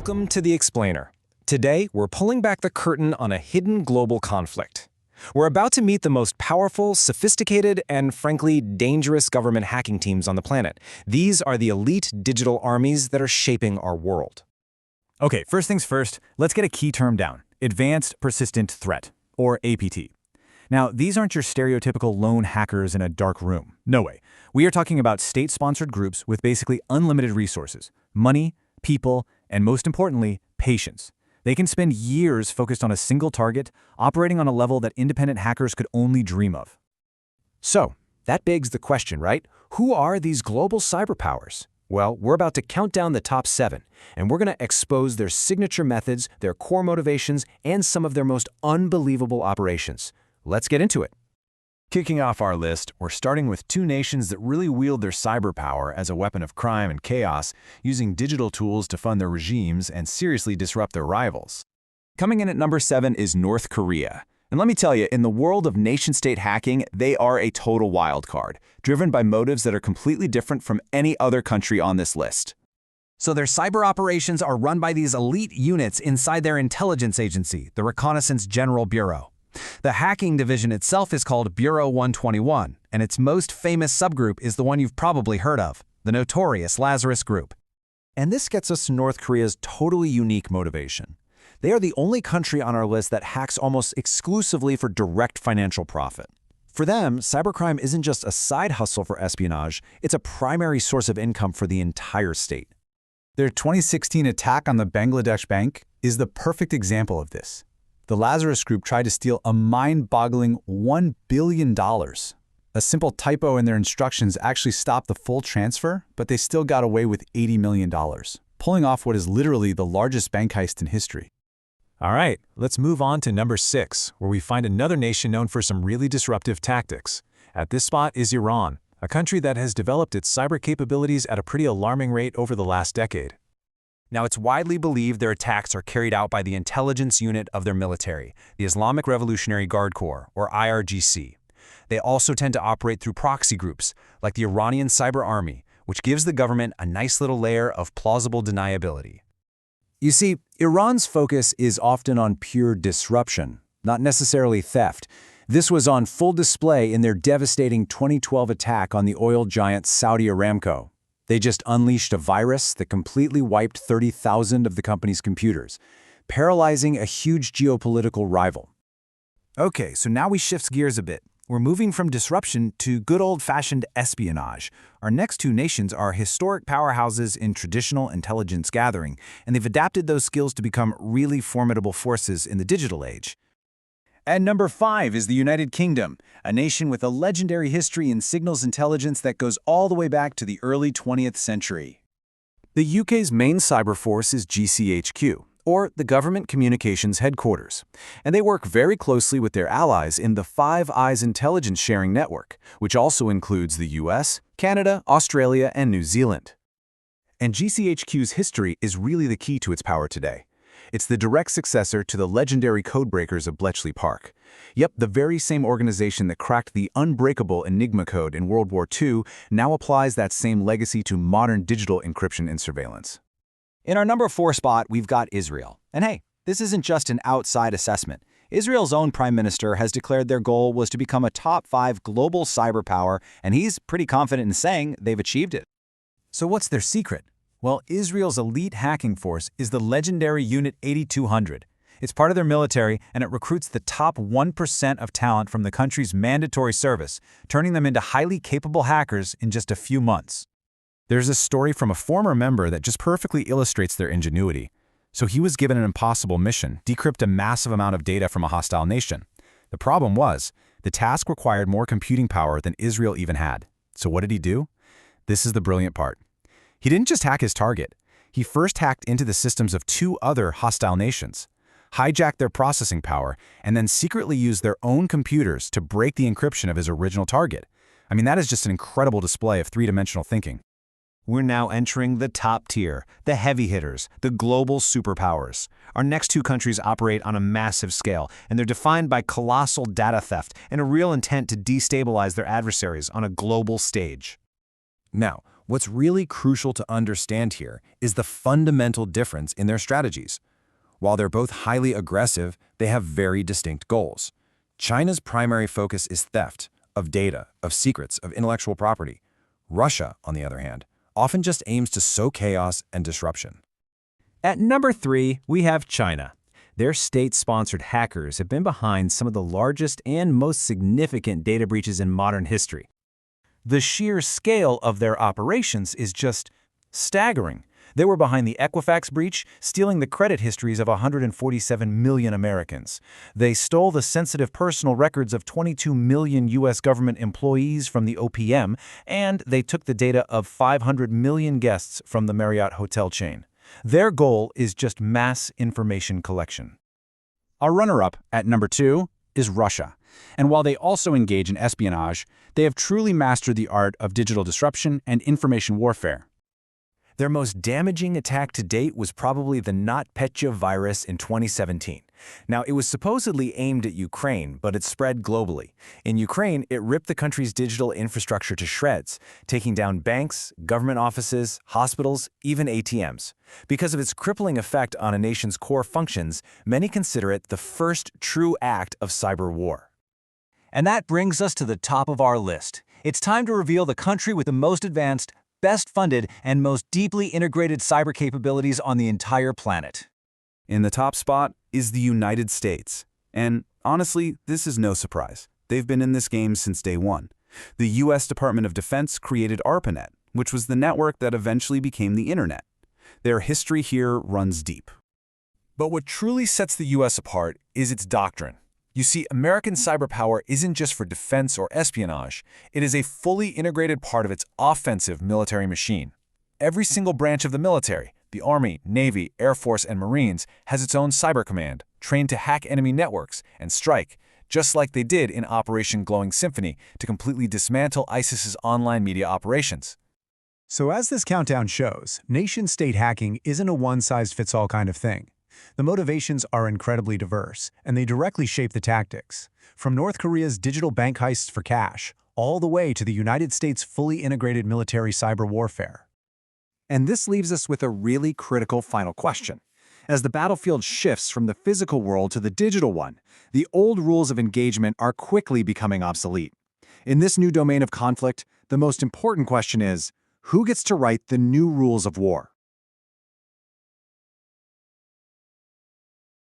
Welcome to The Explainer. Today, we're pulling back the curtain on a hidden global conflict. We're about to meet the most powerful, sophisticated, and frankly, dangerous government hacking teams on the planet. These are the elite digital armies that are shaping our world. Okay, first things first, let's get a key term down. Advanced Persistent Threat, or APT. Now, these aren't your stereotypical lone hackers in a dark room. No way. We are talking about state-sponsored groups with basically unlimited resources, money, people, and most importantly, patience. They can spend years focused on a single target, operating on a level that independent hackers could only dream of. So, that begs the question, right? Who are these global cyberpowers? Well, we're about to count down the top 7, and we're going to expose their signature methods, their core motivations, and some of their most unbelievable operations. Let's get into it. Kicking off our list, we're starting with two nations that really wield their cyber power as a weapon of crime and chaos, using digital tools to fund their regimes and seriously disrupt their rivals. Coming in at number 7 is North Korea. And let me tell you, in the world of nation-state hacking, they are a total wild card, driven by motives that are completely different from any other country on this list. So their cyber operations are run by these elite units inside their intelligence agency, the Reconnaissance General Bureau. The hacking division itself is called Bureau 121, and its most famous subgroup is the one you've probably heard of, the notorious Lazarus Group. And this gets us to North Korea's totally unique motivation. They are the only country on our list that hacks almost exclusively for direct financial profit. For them, cybercrime isn't just a side hustle for espionage, it's a primary source of income for the entire state. Their 2016 attack on the Bangladesh bank is the perfect example of this. The Lazarus Group tried to steal a mind-boggling $1 billion. A simple typo in their instructions actually stopped the full transfer, but they still got away with $80 million, pulling off what is literally the largest bank heist in history. All right, let's move on to number 6, where we find another nation known for some really disruptive tactics. At this spot is Iran, a country that has developed its cyber capabilities at a pretty alarming rate over the last decade. Now, it's widely believed their attacks are carried out by the intelligence unit of their military, the Islamic Revolutionary Guard Corps, or IRGC. They also tend to operate through proxy groups, like the Iranian Cyber Army, which gives the government a nice little layer of plausible deniability. You see, Iran's focus is often on pure disruption, not necessarily theft. This was on full display in their devastating 2012 attack on the oil giant Saudi Aramco. They just unleashed a virus that completely wiped 30,000 of the company's computers, paralyzing a huge geopolitical rival. Okay, so now we shift gears a bit. We're moving from disruption to good old-fashioned espionage. Our next two nations are historic powerhouses in traditional intelligence gathering, and they've adapted those skills to become really formidable forces in the digital age. At number 5 is the United Kingdom, a nation with a legendary history in signals intelligence that goes all the way back to the early 20th century. The UK's main cyber force is GCHQ, or the Government Communications Headquarters, and they work very closely with their allies in the Five Eyes intelligence sharing network, which also includes the US, Canada, Australia, and New Zealand. And GCHQ's history is really the key to its power today. It's the direct successor to the legendary codebreakers of Bletchley Park. Yep, the very same organization that cracked the unbreakable Enigma code in World War II now applies that same legacy to modern digital encryption and surveillance. In our number 4 spot, we've got Israel. And hey, this isn't just an outside assessment. Israel's own prime minister has declared their goal was to become a top 5 global cyber power, and he's pretty confident in saying they've achieved it. So what's their secret? Well, Israel's elite hacking force is the legendary Unit 8200. It's part of their military, and it recruits the top 1% of talent from the country's mandatory service, turning them into highly capable hackers in just a few months. There's a story from a former member that just perfectly illustrates their ingenuity. So he was given an impossible mission, decrypt a massive amount of data from a hostile nation. The problem was, the task required more computing power than Israel even had. So what did he do? This is the brilliant part. He didn't just hack his target. He first hacked into the systems of 2 other hostile nations, hijacked their processing power, and then secretly used their own computers to break the encryption of his original target. I mean, that is just an incredible display of three-dimensional thinking. We're now entering the top tier, the heavy hitters, the global superpowers. Our next 2 countries operate on a massive scale, and they're defined by colossal data theft and a real intent to destabilize their adversaries on a global stage. Now, What's really crucial to understand here is the fundamental difference in their strategies. While they're both highly aggressive, they have very distinct goals. China's primary focus is theft of data, of secrets, of intellectual property. Russia, on the other hand, often just aims to sow chaos and disruption. At number 3, we have China. Their state-sponsored hackers have been behind some of the largest and most significant data breaches in modern history. The sheer scale of their operations is just staggering. They were behind the Equifax breach, stealing the credit histories of 147 million Americans. They stole the sensitive personal records of 22 million U.S. government employees from the OPM, and they took the data of 500 million guests from the Marriott hotel chain. Their goal is just mass information collection. Our runner-up at number 2 is Russia. And while they also engage in espionage, they have truly mastered the art of digital disruption and information warfare. Their most damaging attack to date was probably the NotPetya virus in 2017. Now, it was supposedly aimed at Ukraine, but it spread globally. In Ukraine, it ripped the country's digital infrastructure to shreds, taking down banks, government offices, hospitals, even ATMs. Because of its crippling effect on a nation's core functions, many consider it the first true act of cyber war. And that brings us to the top of our list. It's time to reveal the country with the most advanced, best funded, and most deeply integrated cyber capabilities on the entire planet. In the top spot is the United States. And honestly, this is no surprise. They've been in this game since day one. The U.S. Department of Defense created ARPANET, which was the network that eventually became the Internet. Their history here runs deep. But what truly sets the U.S. apart is its doctrine. You see, American cyber power isn't just for defense or espionage. It is a fully integrated part of its offensive military machine. Every single branch of the military, the Army, Navy, Air Force, and Marines, has its own cyber command, trained to hack enemy networks and strike, just like they did in Operation Glowing Symphony, to completely dismantle ISIS's online media operations. So as this countdown shows, nation-state hacking isn't a one-size-fits-all kind of thing. The motivations are incredibly diverse, and they directly shape the tactics. From North Korea's digital bank heists for cash, all the way to the United States' fully integrated military cyber warfare. And this leaves us with a really critical final question. As the battlefield shifts from the physical world to the digital one, the old rules of engagement are quickly becoming obsolete. In this new domain of conflict, the most important question is, who gets to write the new rules of war?